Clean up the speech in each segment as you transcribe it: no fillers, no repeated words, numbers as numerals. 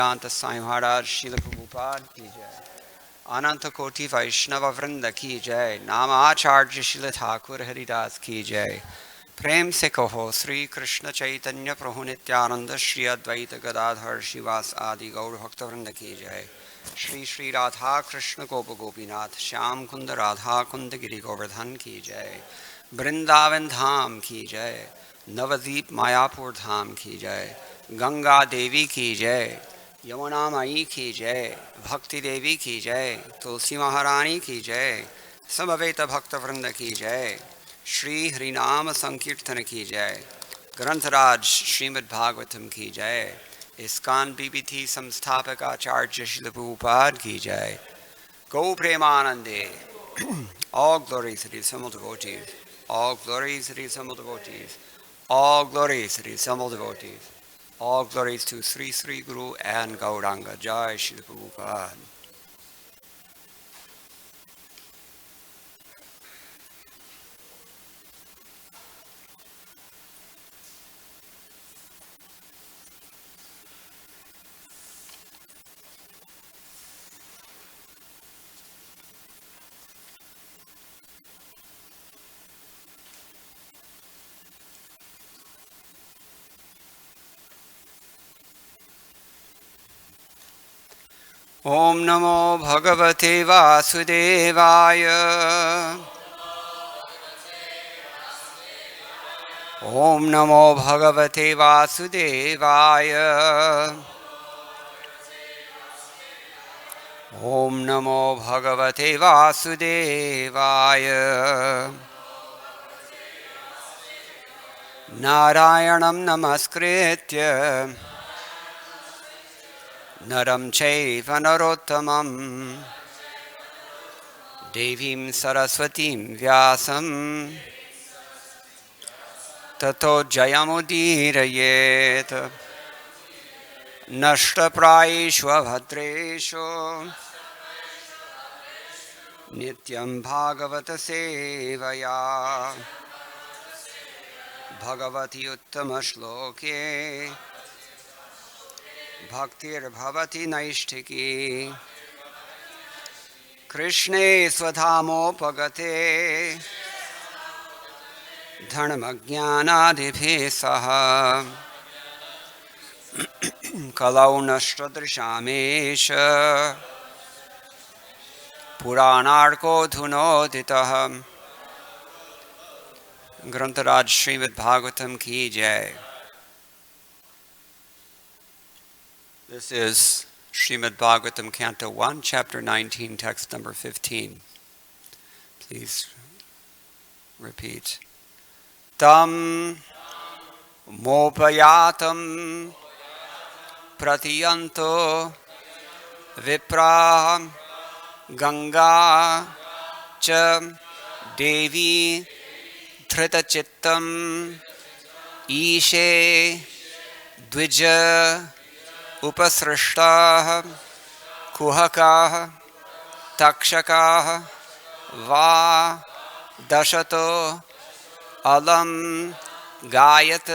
Vedanta Sai Maharaj Srila Prabhupada ki jai. Ananta Koti Vaishnava Vrinda ki jai. Namacharya Srila Thakur Haridas ki jai. Prem se kaho Sri Krishna Chaitanya Prabhu Nityananda Shri Advaita Gadadhar Shivas Adi Gaur Bhakta Vrinda ki jai. Shri Shri Radha Krishna Gopa Gopinath Shyam Kunda Radha Kunda Giri Govardhan ki jai. Vrindavan Dham ki jai. Navadip Mayapur Dham ki jai. Ganga Devi ki jai. Yamuna माई की जय, भक्ति देवी की जय, तुलसी महारानी की जय, समवेत भक्त वृंद की जय, श्री हरिनाम संकीर्तन की जय, ग्रंथराज श्रीमद् भागवतम की जय, इस्कॉन बीबीथी संस्थापक आचार्य श्रील प्रभुपाद की जय, गौ प्रेमानंदे, all glories to the assembled devotees, all glories to the assembled devotees, all glories to the assembled devotees. All glories to Sri Sri Guru and Gauranga. Jai Shri Prabhupada. Om Namo Bhagavate Vasudevaya. Om Namo Bhagavate Vasudevaya. Om Namo Bhagavate Vasudevaya. Narayanam Namaskritya Naram Chaiva Narottamam Devim Saraswatim Vyasam Tato Jayamudirayet Nashtaprayeshva Bhadresho Nityam Bhagavata Sevaya Bhagavati Uttama Shloke Bhaktir Bhavati Naishtiki Krishne Swadhamo Pagate Dharmajnanadibhi Saha Kalau Nashtadrishamesha Puranarko Dhunoditaham Grantaraj Srimad Bhagavatam Ki Jai. This is Srimad Bhagavatam Canto 1, Chapter 19, Text number 15. Please repeat. Tam mopayatam pratiyanto vipra ganga cha devi dhritachittam ishe dvija upasrishtaah kuhakaah takshakaah va dashato alam gayat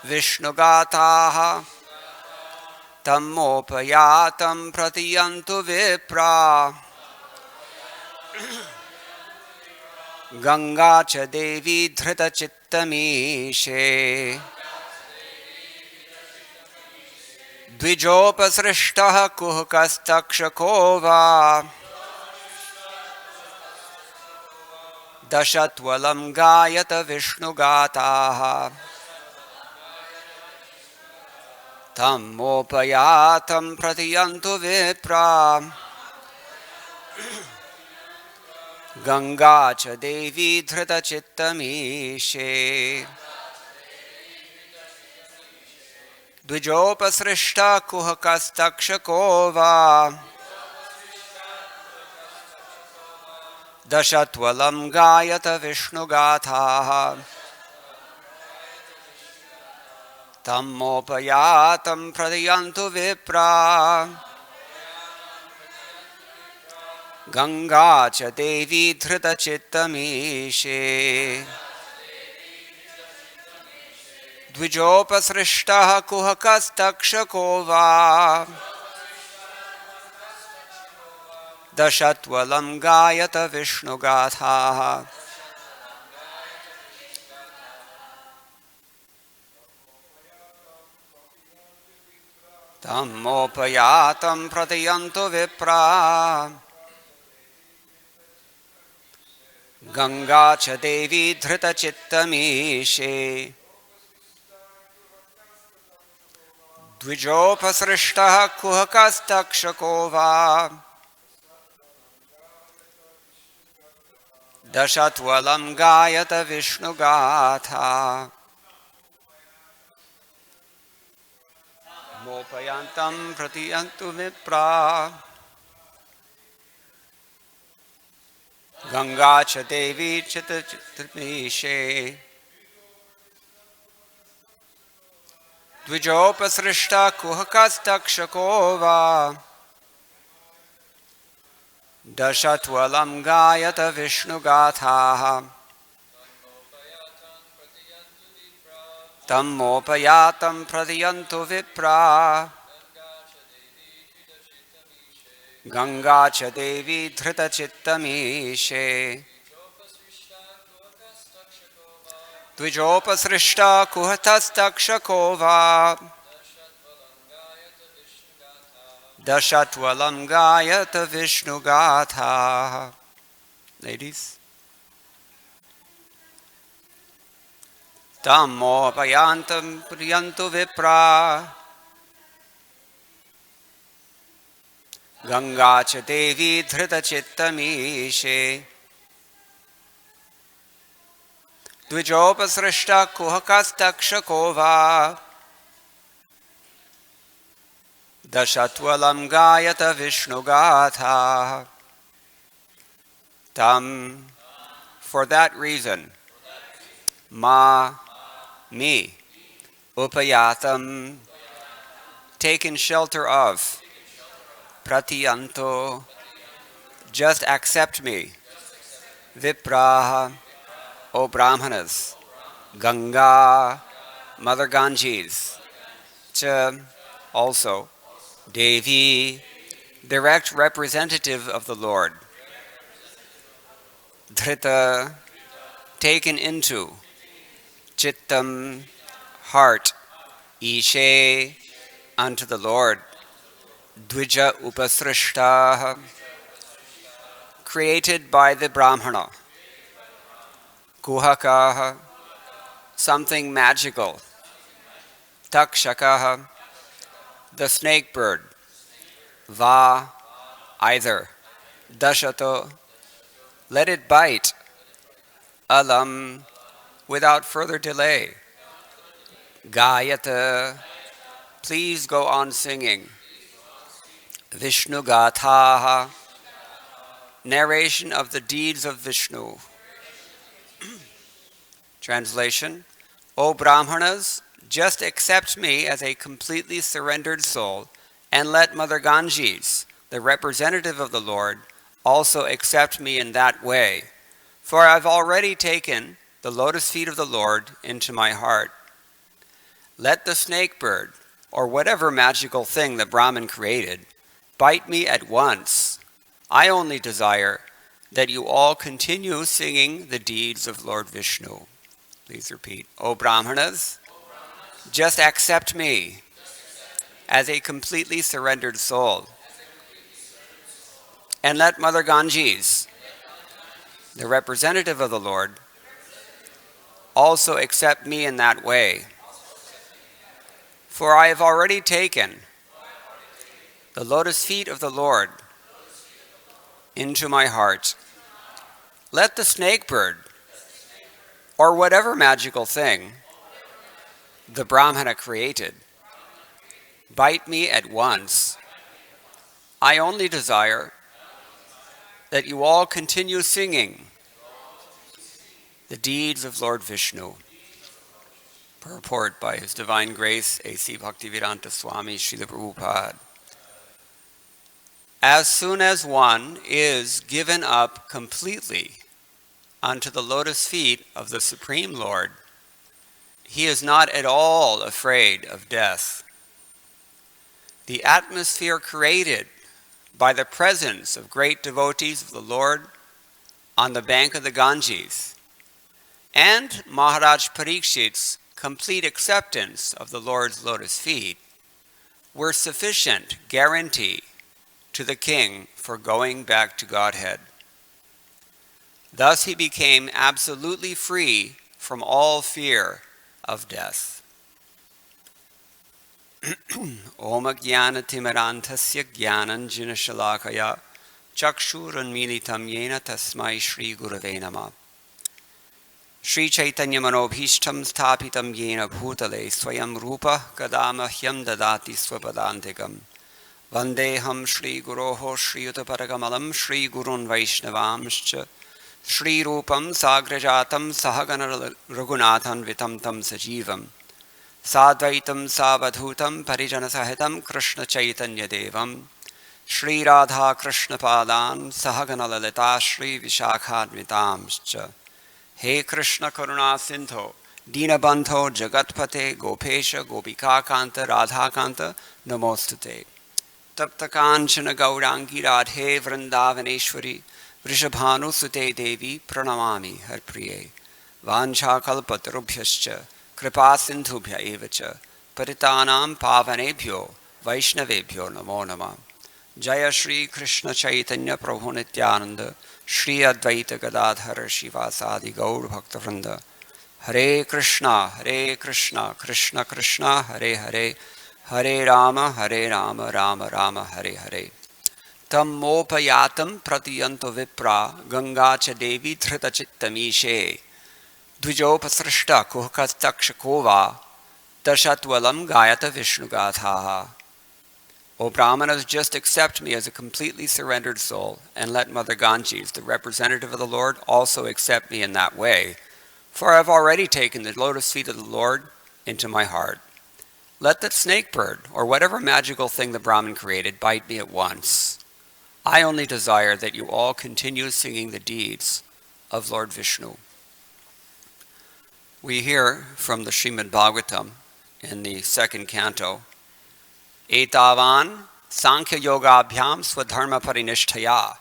vishnugataah tammopayatam pratiyantu vipra ganga cha devi dhritachittameshe Dvijopasrishtaha kuhkastakshako va Dashatvalam gayata vishnugataha Tammopayatam pratiyantu vipra Ganga cha devi dhritachittameshe Dvijopasrishta kuhakastakshako va Dashatvalam gayata vishnugataha Tammopayatam pratiyantu vipra Ganga cha devi dhritachittameshe Dvijopasrishtaha kuhakastakshako va Dashatvalam gayata Vishnugatha Tammopayatam pratayantu vipra Ganga cha devi dhrita chittamishe Dvijopasrishtaha kuhakastakshako va Dashatvalam gayata Vishnugatha Mopayantam pratiyantu vipra Ganga cha devi chittamishe Dvijopasrishta kuhakastakshako va Dashatvalam gayata Vishnugatha Tammopayatam pratiyantu vipra Ganga cha devi dhrita chittamishe Dvijopasrishta kuhatastakshako va Dashatvalam gayata Vishnugatha. Ladies. Tammopayantam priyantu vipra Ganga cha devi dhrita chittamishe Dvijopasrishta kuhakastakshako va Dashatvalam gayata Vishnugatha. Tam, for that reason, me, upayatam, taken shelter of, pratiyanto, just accept me, vipraha, O Brahmanas, Ganga, Mother Ganges, cha, also, Devi, direct representative of the Lord, Dhrita, taken into, Chittam, heart, Ishe, unto the Lord, Dvija upasrishta, created by the Brahmana, Kuhaka, something magical, Takshaka, the snake bird, Va, either, Dashato, let it bite, Alam, without further delay, Gayata, please go on singing, Vishnugatha, narration of the deeds of Vishnu. Translation, O Brahmanas, just accept me as a completely surrendered soul, and let Mother Ganges, the representative of the Lord, also accept me in that way, for I've already taken the lotus feet of the Lord into my heart. Let the snake bird, or whatever magical thing the Brahmin created, bite me at once. I only desire that you all continue singing the deeds of Lord Vishnu. Please repeat. O Brahmanas, just accept me as a completely surrendered soul. And let Mother Ganges, the representative of the Lord, also accept me in that way. For I have already taken the lotus feet of the Lord into my heart. Let the snake bird, or whatever magical thing the Brahmana created, bite me at once. I only desire that you all continue singing the deeds of Lord Vishnu. Purport by His Divine Grace, A.C. Bhaktivedanta Swami Srila Prabhupada. As soon as one is given up completely unto the lotus feet of the Supreme Lord, He is not at all afraid of death. The atmosphere created by the presence of great devotees of the Lord on the bank of the Ganges and Maharaj Parikshit's complete acceptance of the Lord's lotus feet were sufficient guarantee to the king for going back to Godhead. Thus he became absolutely free from all fear of death. Om Jnanatimarantasya Jnananjanashalakaya Chakshuranmilitam Yena Tasmai Shri Gurave Namah. Shri Chaitanya Manobhishtam Sthapitam Yena Bhutale Swayam Rupa Kadamahyam Dadati Swapadantikam Vandeham Shri Guroho Shri Utaparagammalam Shri Gurun Vaishnavamscha Shri Rupam Sagrajatam Sahagana Raghunathan Vitam Tam Sajivam Sadvaitam Savadhutam Parijana Sahitam Krishna Chaitanya Devam Shri Radha Krishna Padan Sahagana Lalita Shri Vishakhanvitamscha. He Krishna Karuna Sindho Dinabandho Jagatpate Gopesha Gopika Kanta Radha Kanta Namostute Tapta Kanchana Gaurangi Radhe Vrindavaneshwari Vrishabhanu Sute Devi Pranamami Harpriye Vancha Kalpatarubhyascha Kripa Sindhubhya Evacha Paritanam Pavanebhyo Vaishnavebhyo Namo Namah. Jaya Shri Krishna Chaitanya Prabhu Nityananda Shri Advaita Gadadhara Shivasadi Gaur Bhakta Vrinda. Hare Krishna Krishna Krishna Hare Hare Hare Rama Rama Rama Hare Hare. Tam mopayatam pratiyanto vipra Ganga cha Devi dhrita chittamishe Dvijopasrishta kuhkastakshakova Dashatvalam Gayata Vishnu Gathaha. O Brahmanas, just accept me as a completely surrendered soul, and let Mother Ganges, the representative of the Lord, also accept me in that way, for I have already taken the lotus feet of the Lord into my heart. Let that snake bird, or whatever magical thing the Brahmin created, bite me at once. I only desire that you all continue singing the deeds of Lord Vishnu. We hear from the Srimad Bhagavatam in the second canto, Etavan Sankhya Yoga Abhyam Swadharma Parinishtaya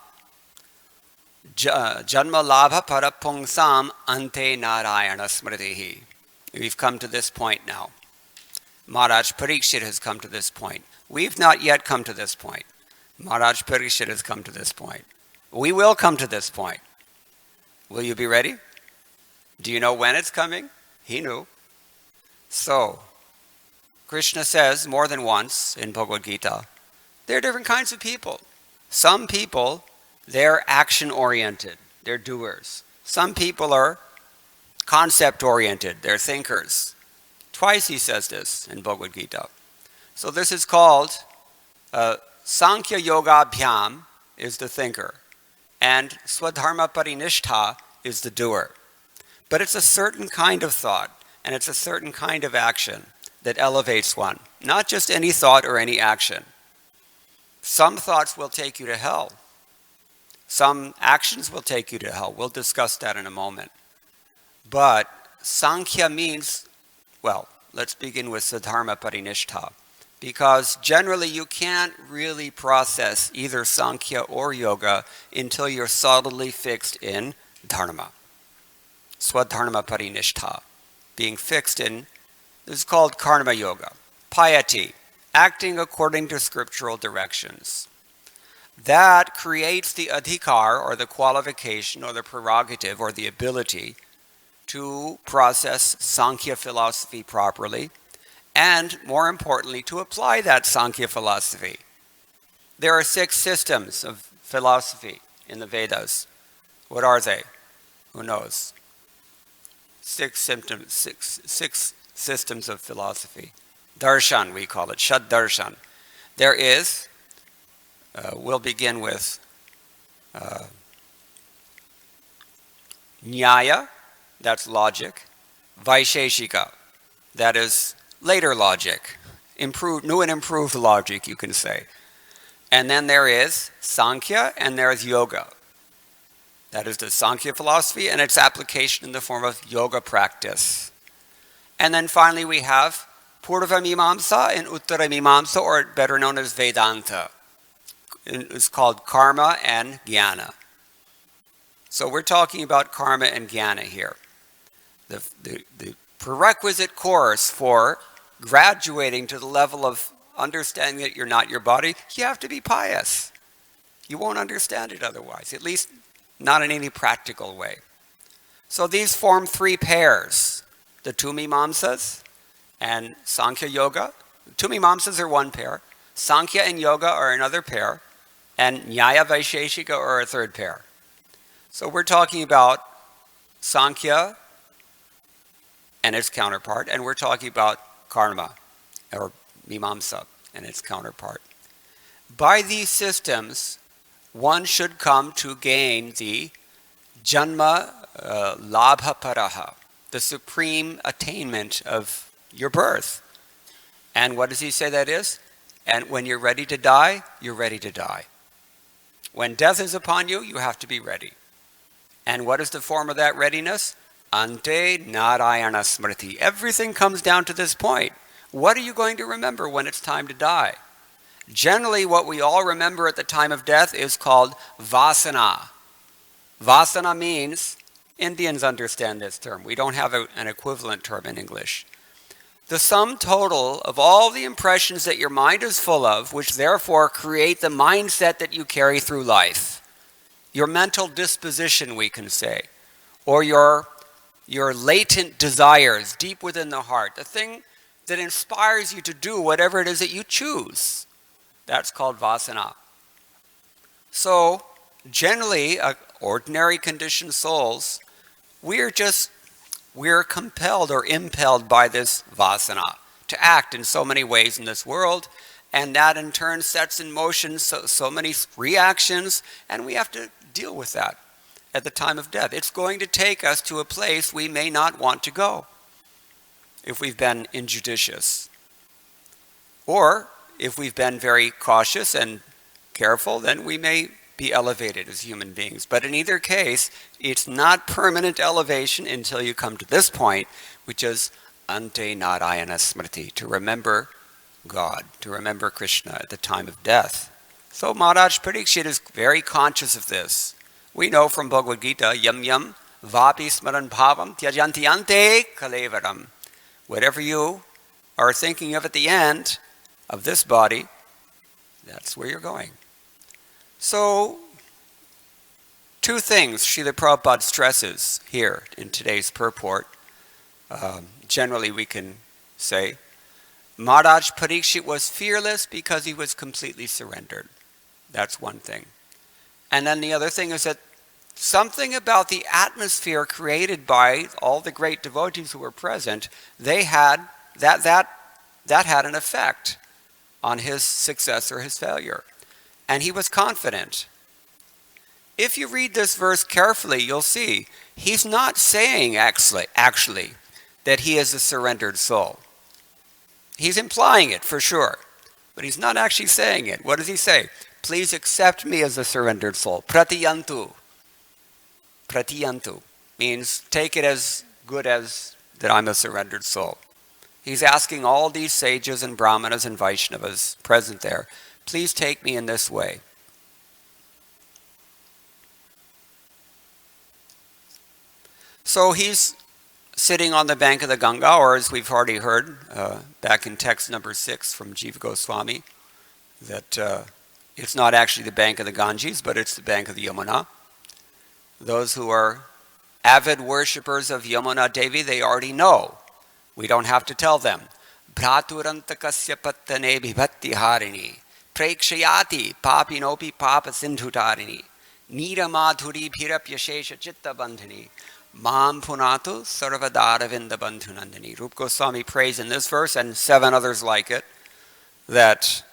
Janma Labha Parapungsam Ante Narayana Smritihi. We've come to this point now. Maharaj Parikshit has come to this point. We've not yet come to this point. Maharaj Parikshit has come to this point. We will come to this point. Will you be ready? Do you know when it's coming? He knew. So, Krishna says more than once in Bhagavad Gita, there are different kinds of people. Some people, they're action-oriented. They're doers. Some people are concept-oriented. They're thinkers. Twice he says this in Bhagavad Gita. So this is called Sankhya Yoga Bhyam is the thinker. And Swadharma Parinishtha is the doer. But it's a certain kind of thought, and it's a certain kind of action that elevates one. Not just any thought or any action. Some thoughts will take you to hell. Some actions will take you to hell. We'll discuss that in a moment. But Sankhya means, well, let's begin with Swadharma Parinishtha. Because generally you can't really process either Sankhya or Yoga until you're solidly fixed in Dharma. Swadharma Parinishtha. Being fixed in, this is called Karma Yoga. Piety, acting according to scriptural directions. That creates the adhikar, or the qualification, or the prerogative, or the ability to process Sankhya philosophy properly, and more importantly, to apply that Sankhya philosophy. There are 6 systems of philosophy in the Vedas. What are they? Who knows? 6 systems of philosophy. Darshan, we call it, Shad Darshan. There is, we'll begin with Nyaya, that's logic. Vaisheshika, that is later logic. New and improved logic, you can say. And then there is Sankhya, and there is Yoga. That is the Sankhya philosophy and its application in the form of yoga practice. And then finally we have Purva Mimamsa and Uttara Mimamsa, or better known as Vedanta. It's called karma and jnana. So we're talking about karma and jnana here. The prerequisite course for graduating to the level of understanding that you're not your body, you have to be pious. You won't understand it otherwise, at least not in any practical way. So these form three pairs, the two Mimamsas and Sankhya Yoga. The two Mimamsas are one pair, Sankhya and Yoga are another pair, and Nyaya Vaisheshika are a third pair. So we're talking about Sankhya and its counterpart, and we're talking about karma, or Mimamsa, and its counterpart. By these systems, one should come to gain the Janma Labha Paraha, the supreme attainment of your birth. And what does he say that is? And when you're ready to die, you're ready to die. When death is upon you, you have to be ready. And what is the form of that readiness? Ante Narayana Smriti. Everything comes down to this point. What are you going to remember when it's time to die? Generally, what we all remember at the time of death is called vasana. Vasana means, Indians understand this term. We don't have an equivalent term in English. The sum total of all the impressions that your mind is full of, which therefore create the mindset that you carry through life. Your mental disposition, we can say, or your latent desires deep within the heart, the thing that inspires you to do whatever it is that you choose. That's called vasana. So, generally, ordinary conditioned souls, we're compelled or impelled by this vasana to act in so many ways in this world, and that in turn sets in motion so many reactions, and we have to deal with that at the time of death. It's going to take us to a place we may not want to go if we've been injudicious. Or if we've been very cautious and careful, then we may be elevated as human beings. But in either case, it's not permanent elevation until you come to this point, which is Ante Narayana Smriti, to remember God, to remember Krishna at the time of death. So Maharaj Parikshit is very conscious of this. We know from Bhagavad Gita, Yam Yam Vapi Smaran Bhavam Tyajanti Ante Kalevaram. Whatever you are thinking of at the end of this body, that's where you're going. So, two things Srila Prabhupada stresses here in today's purport. Generally we can say, Maharaj Parikshit was fearless because he was completely surrendered. That's one thing. And then the other thing is that something about the atmosphere created by all the great devotees who were present, they had that had an effect on his success or his failure. And he was confident. If you read this verse carefully, you'll see he's not saying actually that he is a surrendered soul. He's implying it for sure, but he's not actually saying it. What does he say? Please accept me as a surrendered soul. Pratiyantu. Pratiyantu means take it as good as that I'm a surrendered soul. He's asking all these sages and brahmanas and Vaishnavas present there, please take me in this way. So he's sitting on the bank of the Ganga, or as we've already heard back in text number 6 from Jiva Goswami, that it's not actually the bank of the Ganges, but it's the bank of the Yamuna. Those who are avid worshippers of Yamuna Devi, they already know. We don't have to tell them. Bhraturantakasya pattane bhibhatti harini prekshayati papinopi papa sindhutarini niramadhuri bhirapyashesha chitta bandhani mam punatu sarvadaravinda bandhunandani. Rupa Goswami prays in this verse and 7 others like it that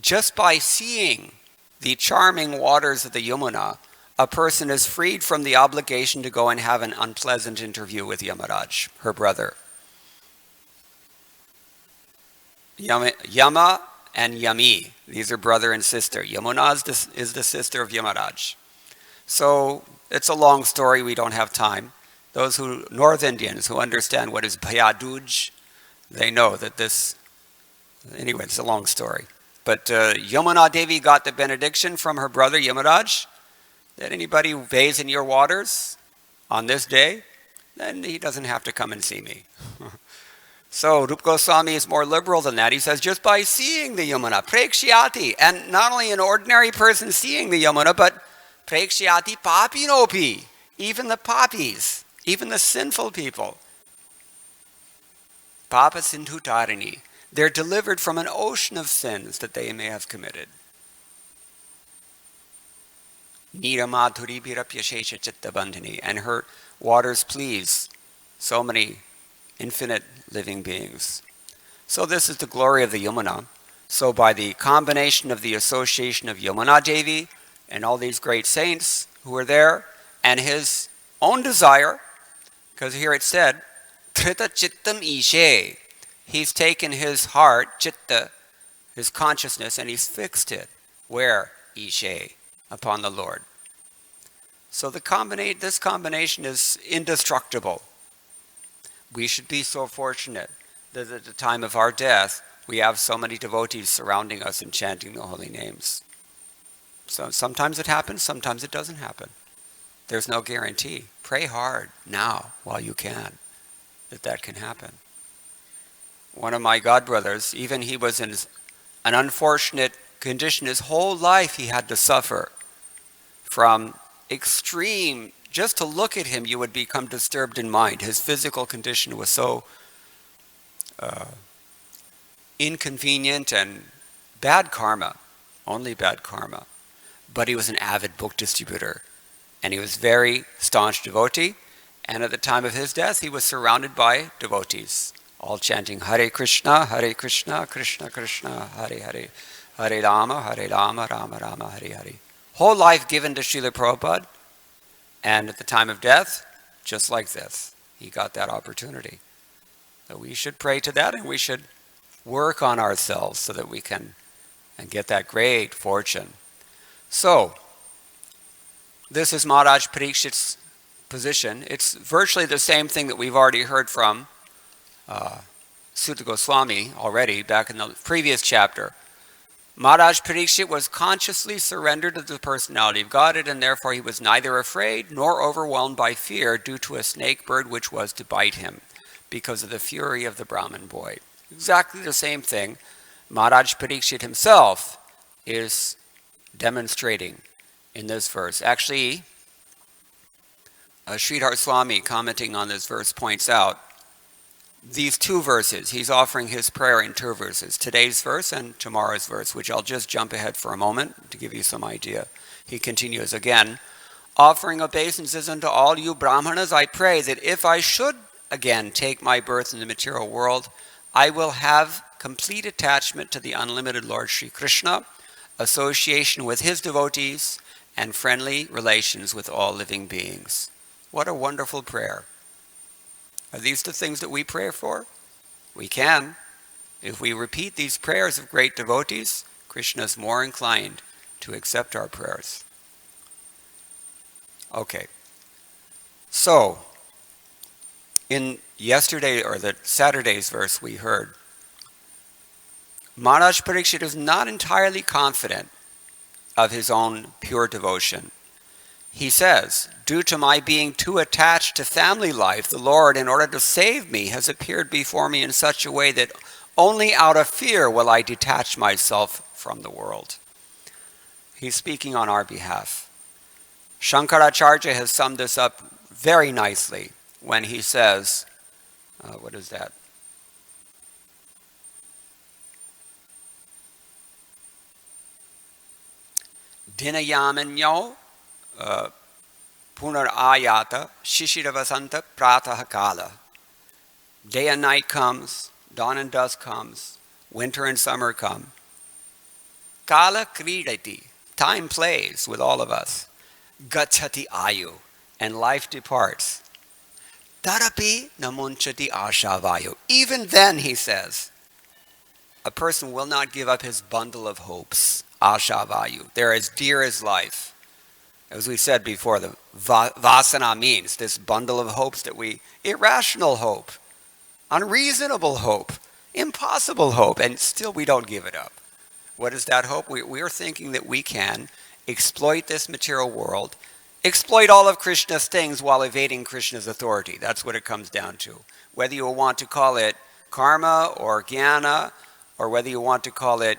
just by seeing the charming waters of the Yamuna, a person is freed from the obligation to go and have an unpleasant interview with Yamaraj, her brother. Yama and Yami, these are brother and sister. Yamuna is the sister of Yamaraj. So it's a long story, we don't have time. Those North Indians who understand what is Bhayaduj, they know that this, anyway, it's a long story. But Yamuna Devi got the benediction from her brother Yamaraj that anybody who bathes in your waters on this day, then he doesn't have to come and see me. So Rupa Goswami is more liberal than that. He says just by seeing the Yamuna, prekshyati, and not only an ordinary person seeing the Yamuna, but prekshyati papinopi, even the papis, even the sinful people. Papa sindhu tarini. They're delivered from an ocean of sins that they may have committed. Niramadhuri birapyashesha chitta-bandhini, and her waters please so many infinite living beings. So this is the glory of the Yamuna. So by the combination of the association of Yamuna Devi and all these great saints who are there, and his own desire, because here it said, Trita chittam ishe, he's taken his heart, chitta, his consciousness, and he's fixed it. Where? Ishe, upon the Lord. So this combination is indestructible. We should be so fortunate that at the time of our death, we have so many devotees surrounding us and chanting the holy names. So sometimes it happens, sometimes it doesn't happen. There's no guarantee. Pray hard now while you can that can happen. One of my godbrothers, even he was in an unfortunate condition. His whole life he had to suffer from extreme, just to look at him you would become disturbed in mind. His physical condition was so inconvenient and bad karma, only bad karma. But he was an avid book distributor, and he was very staunch devotee, and at the time of his death he was surrounded by devotees, all chanting Hare Krishna, Krishna Krishna, Hare Hare, Hare Rama, Rama Rama, Hare Hare. Whole life given to Srila Prabhupada, and at the time of death, just like this, he got that opportunity. So we should pray to that, and we should work on ourselves so that we can get that great fortune. So, this is Maharaj Parikshit's position. It's virtually the same thing that we've already heard from Sutta Goswami already back in the previous chapter. Maharaj Parikshit was consciously surrendered to the personality of Godhead, and therefore he was neither afraid nor overwhelmed by fear due to a snake bird which was to bite him because of the fury of the Brahmin boy. Exactly the same thing Maharaj Parikshit himself is demonstrating in this verse. Actually, Sridhar Swami, commenting on this verse, points out these two verses. He's offering his prayer in two verses, today's verse and tomorrow's verse, which I'll just jump ahead for a moment to give you some idea. He continues again, offering obeisances unto all you Brahmanas, I pray that if I should again take my birth in the material world, I will have complete attachment to the unlimited Lord Sri Krishna, association with his devotees, and friendly relations with all living beings. What a wonderful prayer. Are these the things that we pray for? We can. If we repeat these prayers of great devotees, Krishna is more inclined to accept our prayers. Okay. So, in yesterday or the Saturday's verse we heard, Maharaj Parikshit is not entirely confident of his own pure devotion. He says, due to my being too attached to family life, the Lord, in order to save me, has appeared before me in such a way that only out of fear will I detach myself from the world. He's speaking on our behalf. Shankaracharya has summed this up very nicely when he says, what is that? Dinayamanyo punar ayata shishiravasanta pratah kala. Day and night comes, dawn and dusk comes, winter and summer come. Kala kridati, time plays with all of us. Gachati ayu, and life departs. Tarapi namunchati ashavayu. Even then, he says, a person will not give up his bundle of hopes. Ashavayu. They're as dear as life. As we said before, the vasana means this bundle of hopes that irrational hope, unreasonable hope, impossible hope, and still we don't give it up. What is that hope? We are thinking that we can exploit this material world, exploit all of Krishna's things while evading Krishna's authority. That's what it comes down to. Whether you want to call it karma or jnana, or whether you want to call it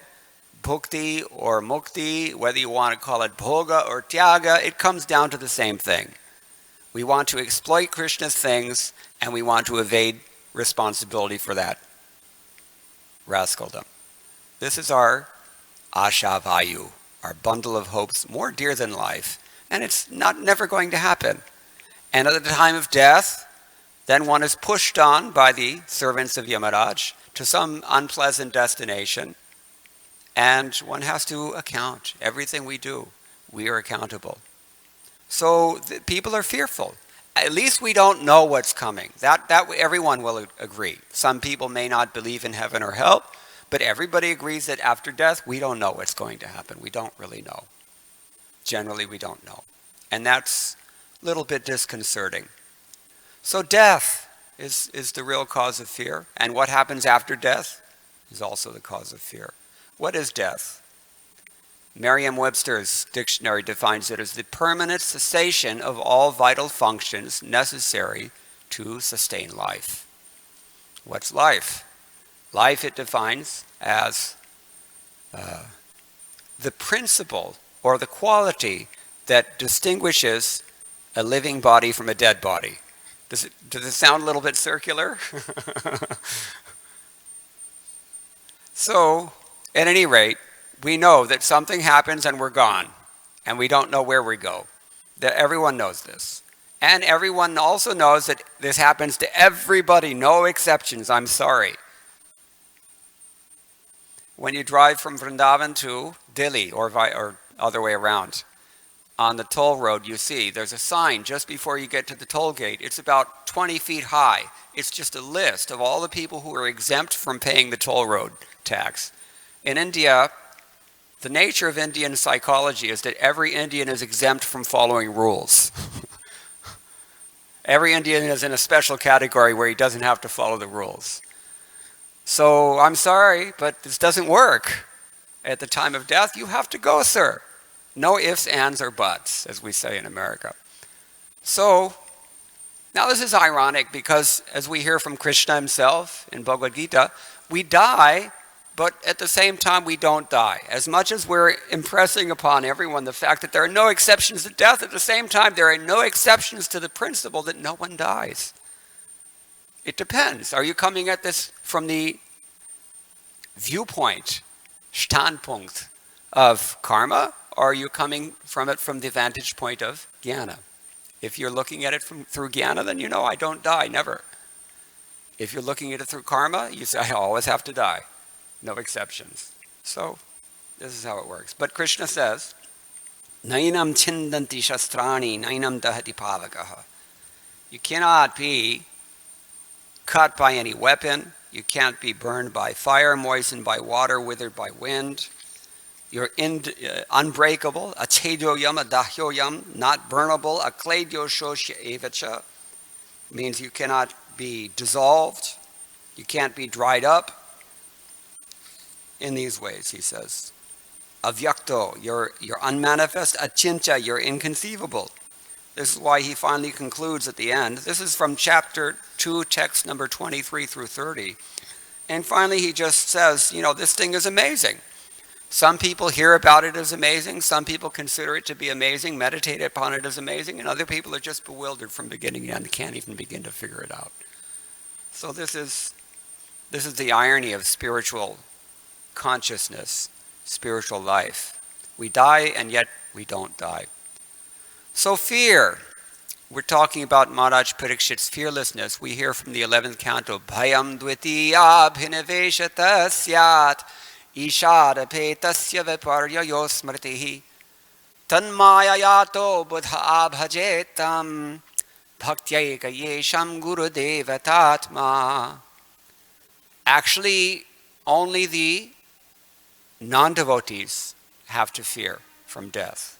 bhukti or mukti, whether you want to call it bhoga or tyaga, it comes down to the same thing. We want to exploit Krishna's things, and we want to evade responsibility for that rascaldom. This is our ashavayu, our bundle of hopes, more dear than life, and it's never going to happen. And at the time of death, then one is pushed on by the servants of Yamaraj to some unpleasant destination, and one has to account. Everything we do, we are accountable. So people are fearful. At least we don't know what's coming. That everyone will agree. Some people may not believe in heaven or hell, but everybody agrees that after death, we don't know what's going to happen. We don't really know. Generally, we don't know. And that's a little bit disconcerting. So death is the real cause of fear. And what happens after death is also the cause of fear. What is death? Merriam-Webster's dictionary defines it as the permanent cessation of all vital functions necessary to sustain life. What's life? Life it defines as the principle or the quality that distinguishes a living body from a dead body. Does it sound a little bit circular? So, at any rate, we know that something happens and we're gone, and we don't know where we go. That everyone knows this. And everyone also knows that this happens to everybody, no exceptions, I'm sorry. When you drive from Vrindavan to Delhi, or other way around, on the toll road you see there's a sign just before you get to the toll gate. It's about 20 feet high. It's just a list of all the people who are exempt from paying the toll road tax. In India, the nature of Indian psychology is that every Indian is exempt from following rules. Every Indian is in a special category where he doesn't have to follow the rules. So I'm sorry, but this doesn't work. At the time of death, you have to go, sir. No ifs, ands, or buts, as we say in America. So, now this is ironic because, as we hear from Krishna himself in Bhagavad Gita, we die, but at the same time we don't die. As much as we're impressing upon everyone the fact that there are no exceptions to death, at the same time there are no exceptions to the principle that no one dies. It depends. Are you coming at this from the viewpoint, standpunkt, of karma, or are you coming from it from the vantage point of jnana? If you're looking at it through jnana, then you know I don't die, never. If you're looking at it through karma, you say I always have to die. No exceptions. So, this is how it works. But Krishna says, Nainam chindanti shastrani, nainam dahati pavakaha. You cannot be cut by any weapon. You can't be burned by fire, moistened by water, withered by wind. You're unbreakable. Achedyoyam, adahyoyam, not burnable. Akledyo shosya evacha means you cannot be dissolved. You can't be dried up. In these ways, he says. Avyakto, you're unmanifest. Achincha, you're inconceivable. This is why he finally concludes at the end. This is from chapter 2, text number 23 through 30. And finally he just says, this thing is amazing. Some people hear about it as amazing. Some people consider it to be amazing, meditate upon it as amazing, and other people are just bewildered from beginning to end, can't even begin to figure it out. So this is the irony of spiritual consciousness, spiritual life. We die and yet we don't die. So fear, we're talking about Maharaj Parikshit's fearlessness. We hear from the 11th canto, Bhayam dvitiya bhinaveshata syat ishadapetasya viparyayo smritihi tanmayayato buddha abhajetam bhaktyayika yesham gurudevatatma. Actually, only the non-devotees have to fear from death.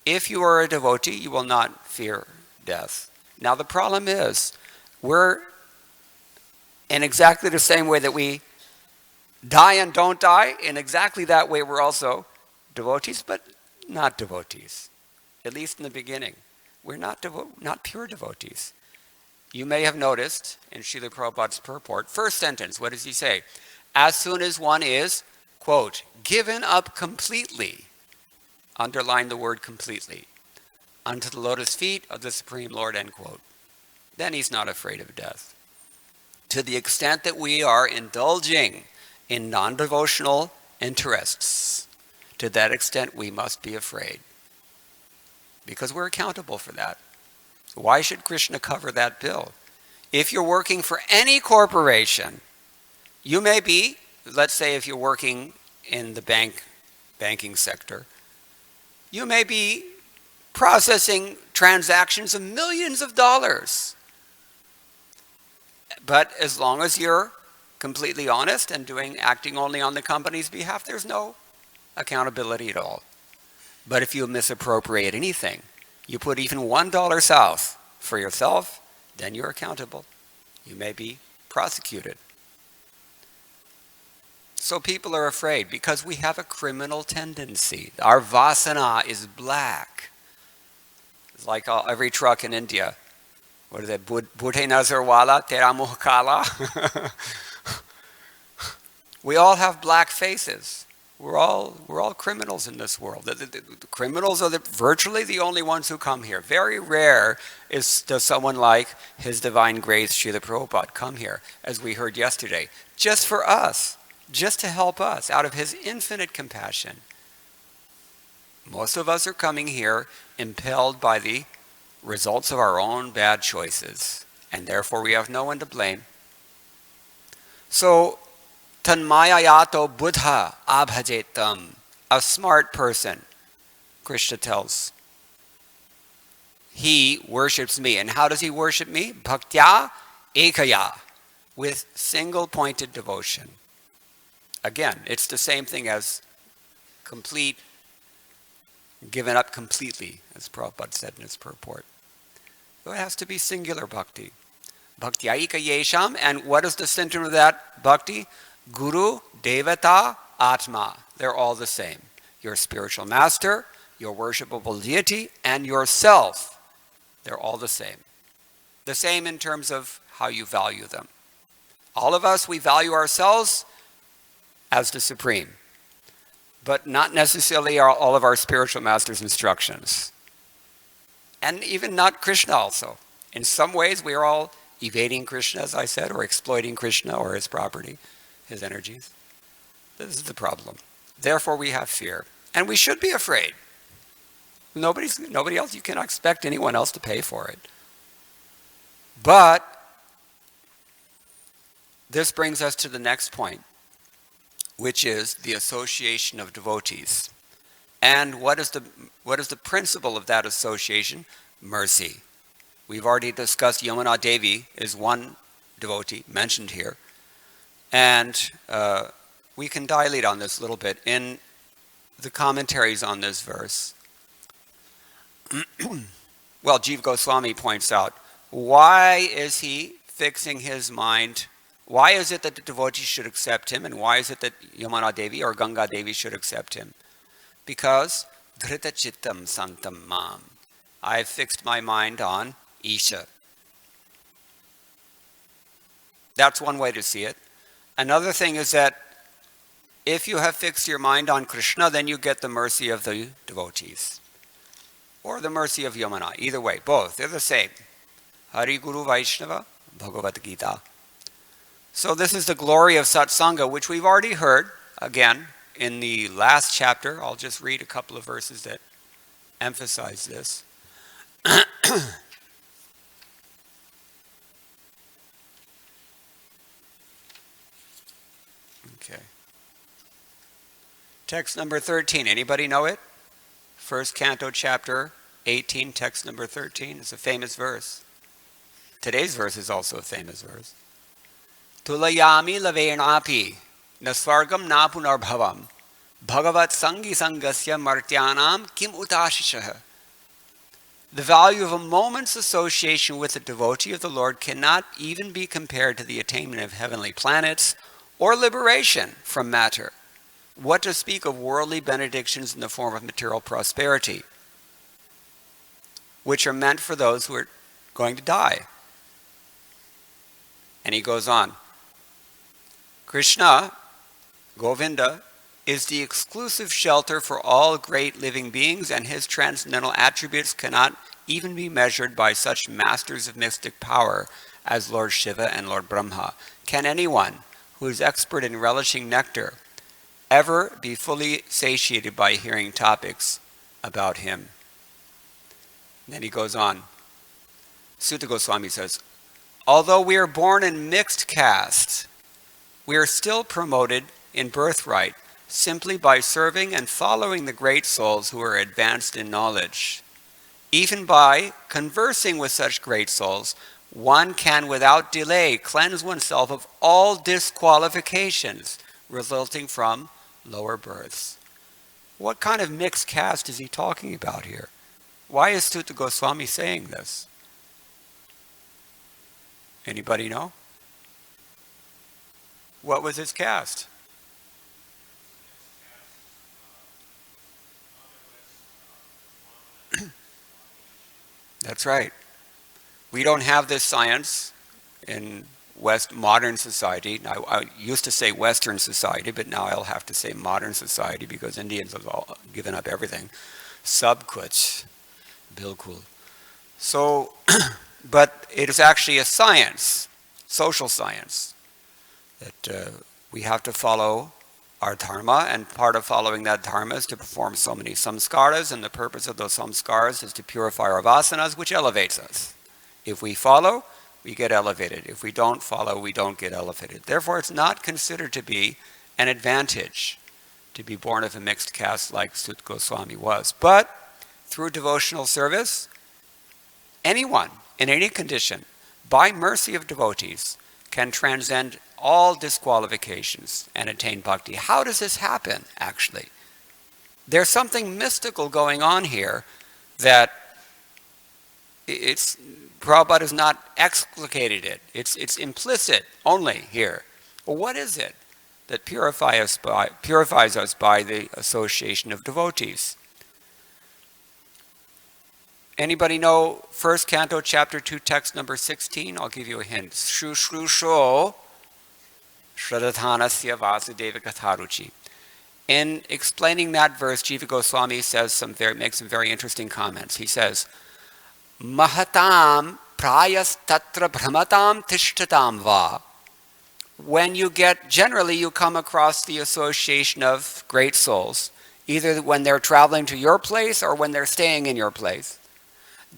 If you are a devotee, you will not fear death. Now the problem is, we're in exactly the same way that we die and don't die, in exactly that way we're also devotees, but not devotees. At least in the beginning. We're not pure devotees. You may have noticed in Srila Prabhupada's purport, first sentence, what does he say? As soon as one is, quote, given up completely, underline the word completely, unto the lotus feet of the Supreme Lord, end quote. Then he's not afraid of death. To the extent that we are indulging in non-devotional interests, to that extent we must be afraid. Because we're accountable for that. So why should Krishna cover that bill? If you're working for any corporation, you may be, let's say if you're working in the banking sector, you may be processing transactions of millions of dollars. But as long as you're completely honest and acting only on the company's behalf, there's no accountability at all. But if you misappropriate anything, you put even $1 south for yourself, then you're accountable. You may be prosecuted. So people are afraid because we have a criminal tendency. Our vasana is black. It's like every truck in India. What is it? Budhe nazar wala, tera muh kala. We all have black faces. We're all criminals in this world. The criminals are virtually the only ones who come here. Very rare does someone like His Divine Grace Srila Prabhupada come here, as we heard yesterday, just for us, just to help us out of his infinite compassion. Most of us are coming here impelled by the results of our own bad choices, and therefore we have no one to blame. So, Tanmayayato buddha abhajetam. A smart person, Krishna tells. He worships me. And how does he worship me? Bhaktya ekaya. With single-pointed devotion. Again, it's the same thing as complete, given up completely, as Prabhupada said in his purport. So it has to be singular bhakti. Bhaktyayika yesham. And what is the center of that bhakti? Guru, Devata, Atma. They're all the same. Your spiritual master, your worshipable deity, and yourself. They're all the same. The same in terms of how you value them. All of us, we value ourselves as the supreme, but not necessarily all of our spiritual master's instructions. And even not Krishna also. In some ways, we are all evading Krishna, as I said, or exploiting Krishna or his property. His energies. This is the problem. Therefore we have fear. And we should be afraid. Nobody else, you cannot expect anyone else to pay for it. But this brings us to the next point, which is the Association of Devotees. And what is the principle of that association? Mercy. We've already discussed Yamuna Devi is one devotee mentioned here. And we can dilate on this a little bit in the commentaries on this verse. Well, Jiva Goswami points out, why is he fixing his mind? Why is it that the devotees should accept him? And why is it that Yamuna Devi or Ganga Devi should accept him? Because dhrita chittam santam mam. I have fixed my mind on Isha. That's one way to see it. Another thing is that if you have fixed your mind on Krishna, then you get the mercy of the devotees. Or the mercy of Yamuna. Either way, both. They're the same. Hari Guru Vaishnava Bhagavad Gita. So this is the glory of Satsanga, which we've already heard, again, in the last chapter. I'll just read a couple of verses that emphasize this. Okay. Text number 13. Anybody know it? First canto, chapter 18, text number 13. It's a famous verse. Today's verse is also a famous verse. Tulayami lavenapi nasvargam napunarbhavam bhagavat sangi sangasya martyanam kim utashishaha The value of a moment's association with a devotee of the Lord cannot even be compared to the attainment of heavenly planets or liberation from matter. What to speak of worldly benedictions in the form of material prosperity, which are meant for those who are going to die. And he goes on. Krishna, Govinda, is the exclusive shelter for all great living beings, and his transcendental attributes cannot even be measured by such masters of mystic power as Lord Shiva and Lord Brahma. Can anyone who is expert in relishing nectar ever be fully satiated by hearing topics about him? And then he goes on. Sutta Goswami says, although we are born in mixed caste, we are still promoted in birthright simply by serving and following the great souls who are advanced in knowledge. Even by conversing with such great souls, one can without delay cleanse oneself of all disqualifications resulting from lower births. What kind of mixed caste is he talking about here? Why is Sutta Goswami saying this? Anybody know? What was his caste? That's right. We don't have this science in modern society. Now, I used to say Western society, but now I'll have to say modern society because Indians have all given up everything. Sab kuch, bilkul. So, but it is actually a science, social science, that we have to follow our dharma, and part of following that dharma is to perform so many samskaras, and the purpose of those samskaras is to purify our vasanas, which elevates us. If we follow, we get elevated. If we don't follow, we don't get elevated. Therefore, it's not considered to be an advantage to be born of a mixed caste like Sutta Goswami was. But through devotional service, anyone, in any condition, by mercy of devotees, can transcend all disqualifications and attain bhakti. How does this happen, actually? There's something mystical going on here that Prabhupada has not explicated it. It's implicit only here. Well, what is it that purifies us by the association of devotees? Anybody know 1st Canto, Chapter 2, text number 16? I'll give you a hint. Shushrusho Shraddhanasya Vasudeva Katharuchi. In explaining that verse, Jiva Goswami makes some very interesting comments. He says, Mahatam prayas tatra brahmatam tishtatam va. When generally you come across the association of great souls, either when they're traveling to your place or when they're staying in your place.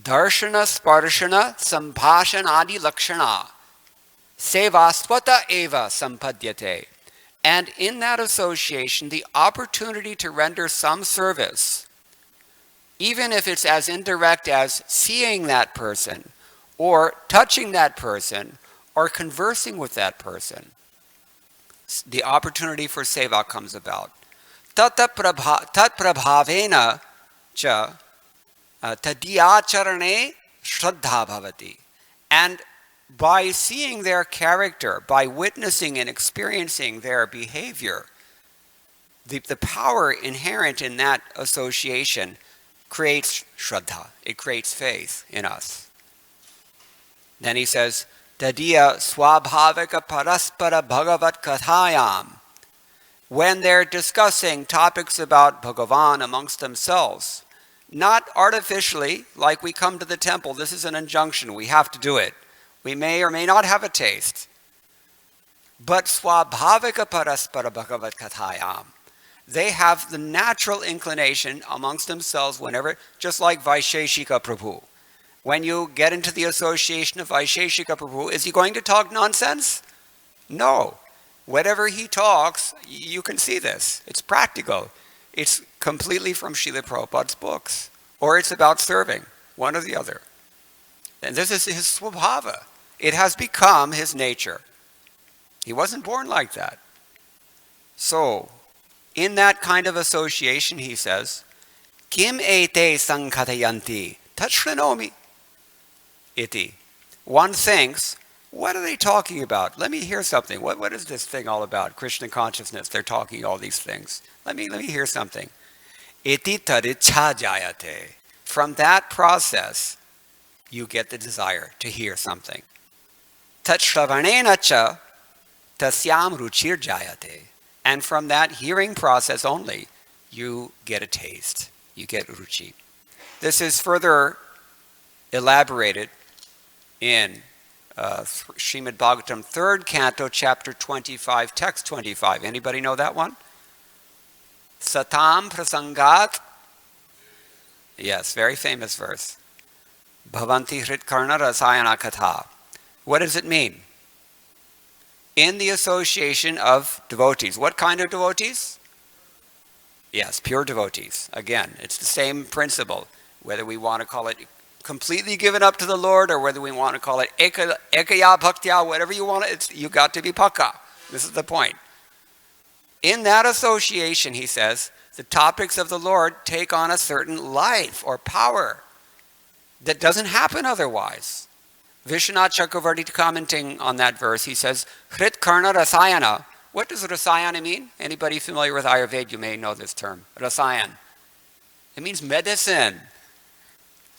Darshana sparshana sampashana adi lakshana sevaswata eva sampadyate. And in that association, the opportunity to render some service, even if it's as indirect as seeing that person, or touching that person, or conversing with that person, the opportunity for seva comes about. Tat prabhavena cha tadiyacharane shraddha bhavati. And by seeing their character, by witnessing and experiencing their behavior, the power inherent in that association creates shraddha. It creates faith in us. Then he says, Tadiya swabhavika paraspara bhagavat kathayam. When they're discussing topics about Bhagavan amongst themselves, not artificially, like we come to the temple, this is an injunction, we have to do it. We may or may not have a taste. But swabhavika paraspara bhagavat kathayam. They have the natural inclination amongst themselves whenever, just like Vaisheshika Prabhu. When you get into the association of Vaisheshika Prabhu, is he going to talk nonsense? No. Whatever he talks, you can see this. It's practical. It's completely from Srila Prabhupada's books. Or it's about serving, one or the other. And this is his swabhava. It has become his nature. He wasn't born like that. So, in that kind of association, he says, Kim ete sankatayanti Tatshrinomi iti. One thinks, what are they talking about? Let me hear something. What is this thing all about? Krishna consciousness, they're talking all these things. Let me hear something. Iti tadicha jayate. From that process, you get the desire to hear something. Tat shravanena cha tasyam ruchir jayate. And from that hearing process only, you get a taste. You get ruchi. This is further elaborated in Srimad Bhagavatam, 3rd canto, chapter 25, text 25. Anybody know that one? Satam prasangat. Yes, very famous verse. Bhavanti hritkarna rasayana katha. What does it mean? In the association of devotees. What kind of devotees? Yes, pure devotees. Again, it's the same principle. Whether we want to call it completely given up to the Lord, or whether we want to call it ekaya bhaktya, whatever you want, you got to be pakka. This is the point. In that association, he says, the topics of the Lord take on a certain life or power that doesn't happen otherwise. Vishwanath Chakravarti, commenting on that verse, he says, Hrit Karna Rasayana. What does Rasayana mean? Anybody familiar with Ayurveda, you may know this term. Rasayan. It means medicine.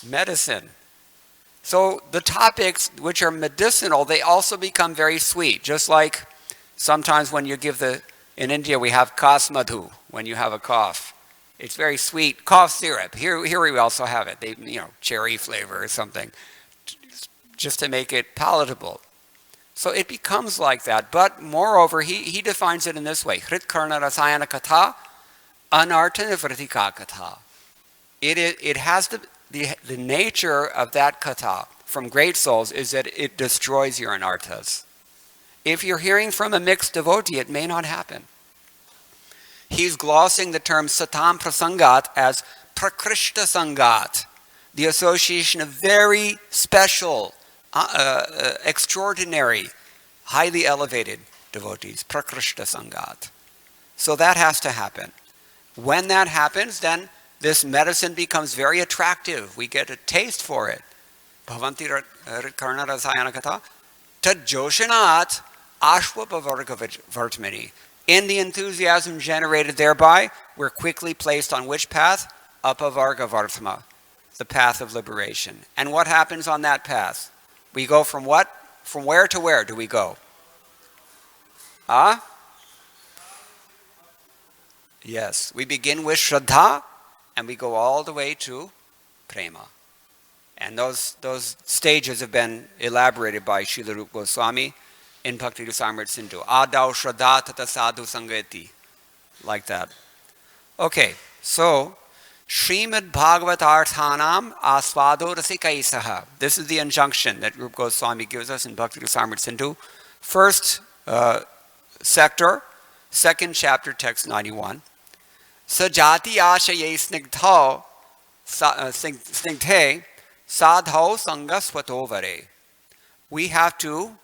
Medicine. So the topics which are medicinal, they also become very sweet. Just like sometimes when you give in India we have kas madhu, when you have a cough. It's very sweet. Cough syrup. Here we also have it. Cherry flavor or something, just to make it palatable. So it becomes like that. But moreover, he defines it in this way. Hrit karna rasayana katha, anartha nivritika katha. It has the nature of that katha from great souls is that it destroys your anarthas. If you're hearing from a mixed devotee, it may not happen. He's glossing the term satam prasangat as prakrishta sangat, the association of very special, extraordinary, highly elevated devotees, prakrishta sangat. So that has to happen. When that happens, then this medicine becomes very attractive. We get a taste for it. Bhavanti karna rasayana katha tad joshanat ashwapavarga vartmani. In the enthusiasm generated thereby, we're quickly placed on which path? Apavarga vartma, the path of liberation. And what happens on that path? We go from what? From where to where do we go? Yes, we begin with Shraddha, and we go all the way to Prema. And those stages have been elaborated by Srila Rupa Goswami in Bhakti Rasamrita Sindhu. Adau Shraddha Tata Sadhu Sangati. Like that. Okay, so Srimad Bhagavatarthanam Asvado Rasikaisaha. This is the injunction that Rupa Goswami gives us in Bhakti Rasamrita Sindhu. First sector, 2nd chapter, text 91. Sajati ashaye snigdhe sadhau sangasvatovare. We have to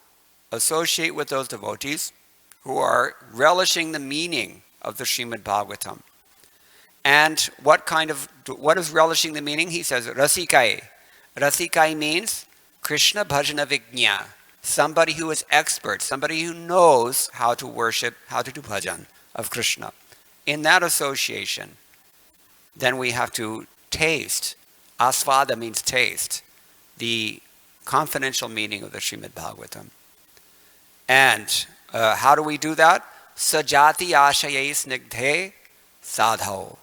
associate with those devotees who are relishing the meaning of the Srimad Bhagavatam. And what is relishing the meaning? He says, Rasikai. Rasikai means Krishna Bhajana Vignya. Somebody who is expert, somebody who knows how to worship, how to do bhajan of Krishna. In that association, then we have to taste. Asvada means taste. The confidential meaning of the Srimad Bhagavatam. And how do we do that? Sajati ashaye snigdhe sadhau.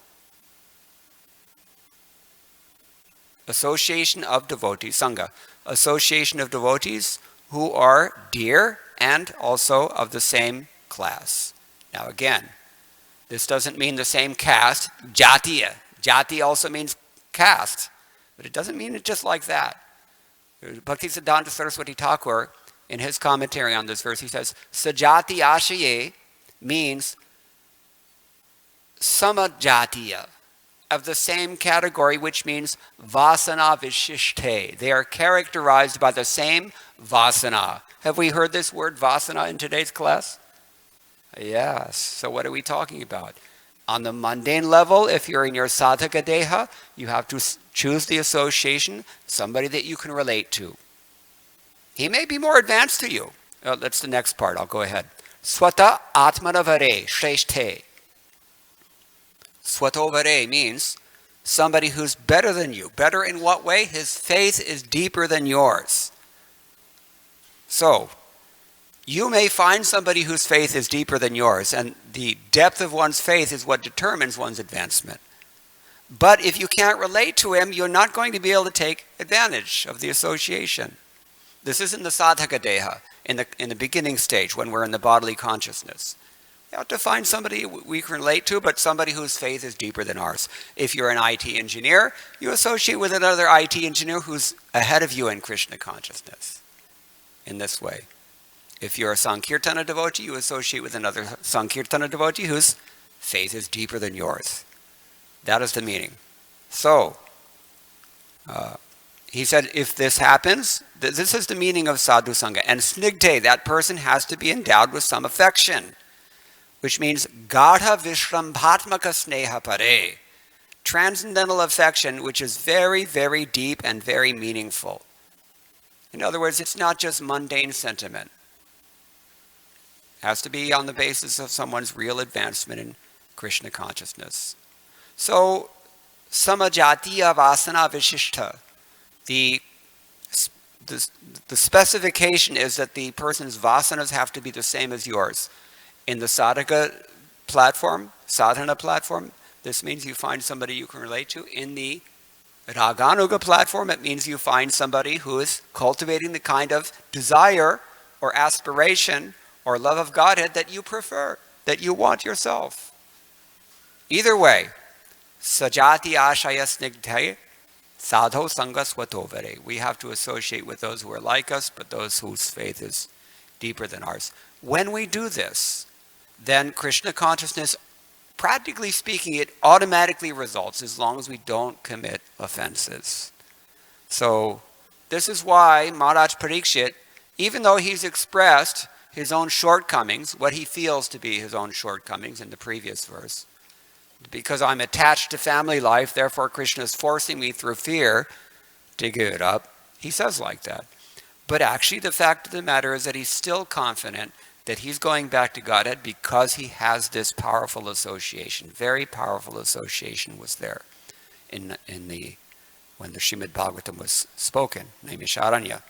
Association of devotees, Sangha. Association of devotees who are dear and also of the same class. Now again, this doesn't mean the same caste, jatiya. Jati also means caste, but it doesn't mean it just like that. Bhaktisiddhanta Saraswati Thakur, in his commentary on this verse, he says, Sajati ashaye means samajatiya, of the same category, which means vasana vishishte. They are characterized by the same vasana. Have we heard this word vasana in today's class? Yes. So what are we talking about? On the mundane level, if you're in your sadhaka deha, you have to choose the association, somebody that you can relate to. He may be more advanced to you. That's the next part. I'll go ahead. Swata atmanavare shreshthe. Swatovare means somebody who's better than you. Better in what way? His faith is deeper than yours. So, you may find somebody whose faith is deeper than yours, and the depth of one's faith is what determines one's advancement. But if you can't relate to him, you're not going to be able to take advantage of the association. This is in the sadhaka deha, in the beginning stage, when we're in the bodily consciousness. You have to find somebody we can relate to, but somebody whose faith is deeper than ours. If you're an IT engineer, you associate with another IT engineer who's ahead of you in Krishna consciousness. In this way. If you're a Sankirtana devotee, you associate with another Sankirtana devotee whose faith is deeper than yours. That is the meaning. So, he said, if this happens, this is the meaning of sadhu sangha. And snigdhe, that person has to be endowed with some affection, which means gadha vishrambhatmaka sneha pare, transcendental affection, which is very, very deep and very meaningful. In other words, it's not just mundane sentiment. It has to be on the basis of someone's real advancement in Krishna consciousness. So, samajatiya vasana vishishta. The specification is that the person's vasanas have to be the same as yours. In the sadhaka platform, sadhana platform, this means you find somebody you can relate to. In the raganuga platform, it means you find somebody who is cultivating the kind of desire or aspiration or love of Godhead that you prefer, that you want yourself. Either way, sajati ashaya snigdhaya sadho sangha swatovare. We have to associate with those who are like us, but those whose faith is deeper than ours. When we do this, then Krishna consciousness, practically speaking, it automatically results as long as we don't commit offenses. So this is why Maharaj Parikshit, even though he's expressed his own shortcomings, what he feels to be his own shortcomings in the previous verse, because I'm attached to family life, therefore Krishna is forcing me through fear to give it up. He says like that. But actually the fact of the matter is that he's still confident that he's going back to Godhead because he has this powerful association. Very powerful association was there when the Srimad Bhagavatam was spoken, Naimisharanya.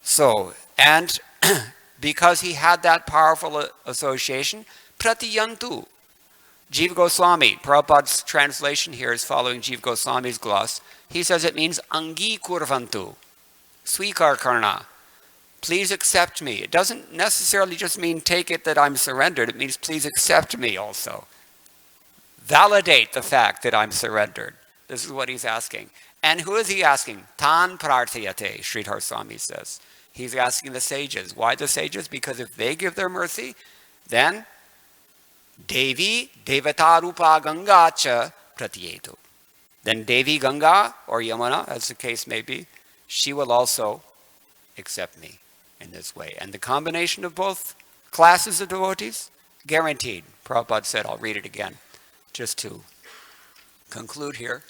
So, and because he had that powerful association, pratiyantu. Jiva Goswami, Prabhupada's translation here is following Jiva Goswami's gloss. He says it means angi kurvantu, swikar karna. Please accept me. It doesn't necessarily just mean take it that I'm surrendered. It means please accept me also. Validate the fact that I'm surrendered. This is what he's asking. And who is he asking? Tan prarthayate, Sridhar Swami says. He's asking the sages. Why the sages? Because if they give their mercy, then Devi Devata Rupa Ganga cha pratyetu. Then Devi Ganga, or Yamuna, as the case may be, she will also accept me in this way. And the combination of both classes of devotees, guaranteed. Prabhupada said, I'll read it again, just to conclude here.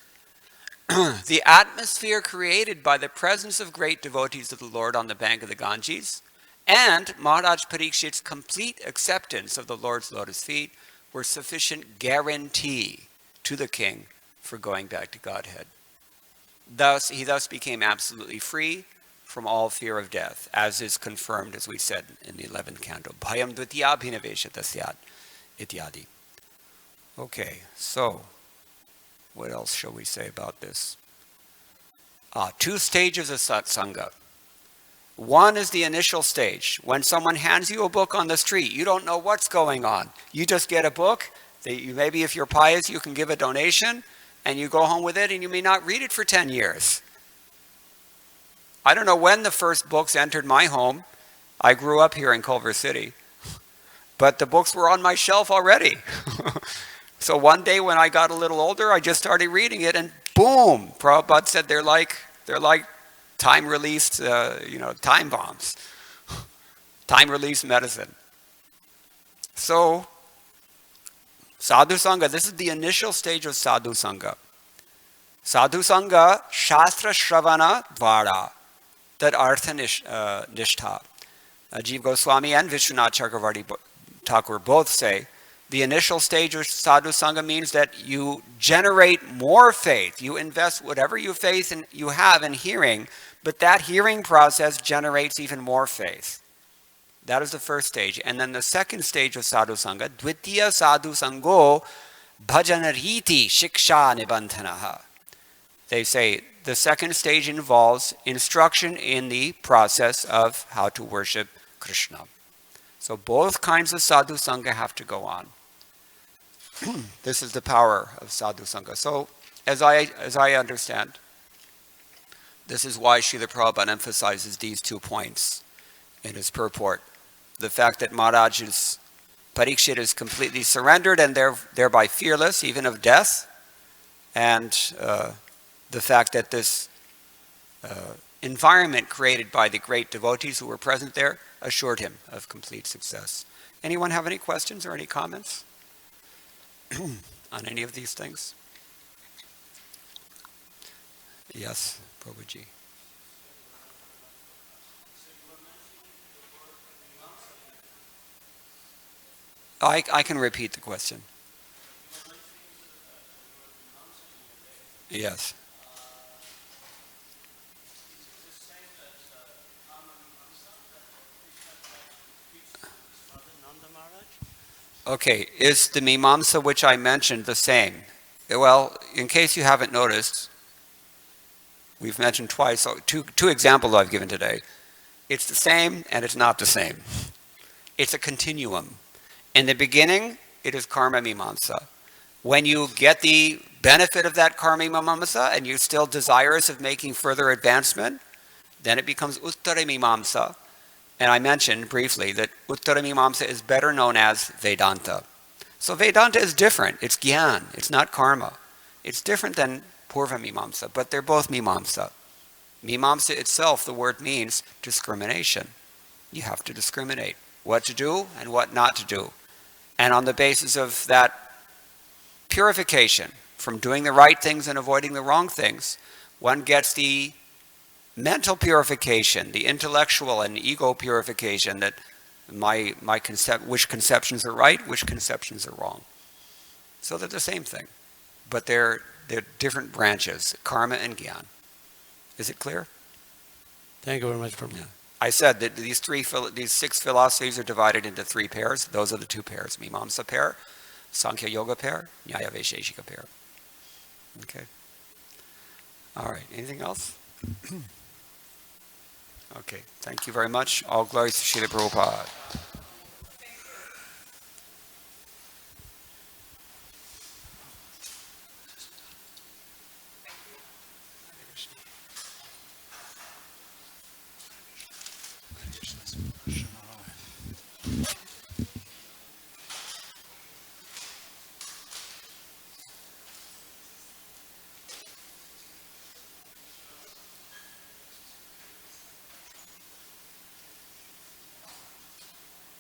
The atmosphere created by the presence of great devotees of the Lord on the bank of the Ganges and Maharaj Parikshit's complete acceptance of the Lord's lotus feet were sufficient guarantee to the king for going back to Godhead. He thus became absolutely free from all fear of death, as is confirmed, as we said in the 11th canto. Bhayam dvitiyabhinaveshata syat ityadi. Okay, so what else shall we say about this? 2 stages of satsanga. One is the initial stage. When someone hands you a book on the street, you don't know what's going on. You just get a book. Maybe if you're pious, you can give a donation, and you go home with it, and you may not read it for 10 years. I don't know when the first books entered my home. I grew up here in Culver City, but the books were on my shelf already. So one day when I got a little older, I just started reading it, and boom! Prabhupada said they're like time-released, time bombs, time-released medicine. So Sadhu Sangha, this is the initial stage of Sadhu Sangha. Sadhu Sangha, Shastra Shravana Dvara, that Artha Nishtha. Jiva Goswami and Vishwanath Chakravarti Thakur both say the initial stage of Sadhu Sangha means that you generate more faith. You invest whatever you have in hearing, but that hearing process generates even more faith. That is the first stage. And then the second stage of Sadhu Sangha, Dvitiya Sadhu Sango Bhajanariti Shiksha Nibandhanaha. They say the second stage involves instruction in the process of how to worship Krishna. So both kinds of Sadhu Sangha have to go on. This is the power of Sadhu Sangha. So as I understand, this is why Srila Prabhupada emphasizes these 2 points in his purport. The fact that Maharaj's Parikshit is completely surrendered and thereby fearless even of death, and the fact that this environment created by the great devotees who were present there assured him of complete success. Anyone have any questions or any comments on any of these things? Yes, Prabhuji. I can repeat the question. Yes. Okay, is the Mimamsa which I mentioned the same? Well, in case you haven't noticed, we've mentioned twice, so two examples I've given today. It's the same and it's not the same. It's a continuum. In the beginning, it is karma mimamsa. When you get the benefit of that karma mimamsa and you're still desirous of making further advancement, then it becomes uttara mimamsa. And I mentioned briefly that uttara mimamsa is better known as Vedanta. So Vedanta is different. It's gyan. It's not karma. It's different than purva mimamsa, but they're both mimamsa. Mimamsa itself, the word means discrimination. You have to discriminate what to do and what not to do. And on the basis of that purification from doing the right things and avoiding the wrong things, one gets the mental purification, the intellectual and ego purification, that which conceptions are right, which conceptions are wrong. So they're the same thing, but they're different branches, karma and gyan. Is it clear? Thank you very much, Prabhu. Yeah. I said that these 6 philosophies are divided into 3 pairs. Those are the 2 pairs: Mimamsa pair, Sankhya Yoga pair, Nyaya Vaisheshika pair. Okay. All right. Anything else? Okay. Thank you very much. All glory to Srila Prabhupada. Krishna.